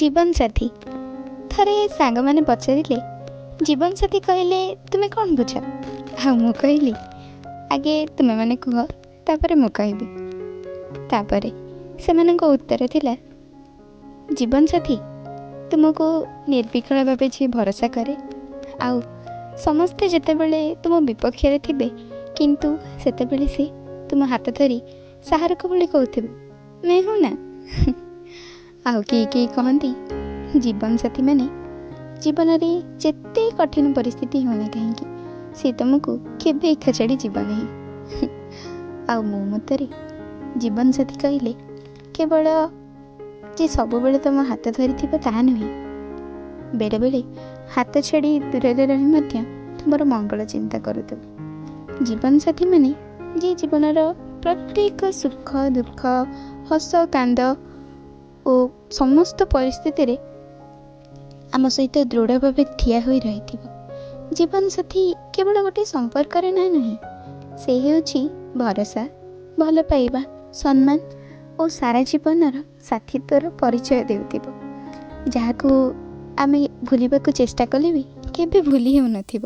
ଜୀବନସାଥୀ। ଥରେ ସାଙ୍ଗମାନେ ପଚାରିଲେ ଜୀବନସାଥୀ କହିଲେ ତୁମେ କ'ଣ ବୁଝ? ଆଉ ମୁଁ କହିଲି ଆଗେ ତୁମେମାନେ କୁହ, ତାପରେ ମୁଁ କହିବି। ତାପରେ ସେମାନଙ୍କ ଉତ୍ତର ଥିଲା, ଜୀବନସାଥୀ ତୁମକୁ ନିର୍ବିକଳ ଭାବେ ଯିଏ ଭରସା କରେ, ଆଉ ସମସ୍ତେ ଯେତେବେଳେ ତୁମ ବିପକ୍ଷରେ ଥିବେ କିନ୍ତୁ ସେତେବେଳେ ସେ ତୁମ ହାତ ଧରି ସାହାରକ ଭଳି କହୁଥିବେ, ମେ ହୁଁ ନା। ଆଉ କିଏ କହନ୍ତି ଜୀବନସାଥୀମାନେ ଜୀବନରେ ଯେତେ କଠିନ ପରିସ୍ଥିତି ହେଉନା କାହିଁକି ସେ ତୁମକୁ କେବେ ଏକା ଛାଡ଼ି ଯିବ ନାହିଁ। ଆଉ ମୋ ମତରେ ଜୀବନସାଥୀ କହିଲେ କେବଳ ଯେ ସବୁବେଳେ ତୁମ ହାତ ଧରିଥିବ ତାହା ନୁହେଁ, ବେଳେବେଳେ ହାତ ଛାଡ଼ି ଦୂରରେ ରହି ମଧ୍ୟ ତୁମର ମଙ୍ଗଳ ଚିନ୍ତା କରୁଥିବ। ଜୀବନସାଥୀମାନେ ଯିଏ ଜୀବନର ପ୍ରତ୍ୟେକ ସୁଖ ଦୁଃଖ, ହସ କାନ୍ଦ ଓ ସମସ୍ତ ପରିସ୍ଥିତିରେ ଆମ ସହିତ ଦୃଢ଼ ଭାବେ ଠିଆ ହୋଇ ରହିଥିବ। ଜୀବନସାଥୀ କେବଳ ଗୋଟିଏ ସମ୍ପର୍କରେ ନାଁ ନୁହେଁ, ସେ ହେଉଛି ଭରସା, ଭଲ ପାଇବା, ସମ୍ମାନ ଓ ସାରା ଜୀବନର ସାଥିତ୍ୱର ପରିଚୟ ଦେଉଥିବ, ଯାହାକୁ ଆମେ ଭୁଲିବାକୁ ଚେଷ୍ଟା କଲେ ବି କେବେ ଭୁଲି ହେଉନଥିବ।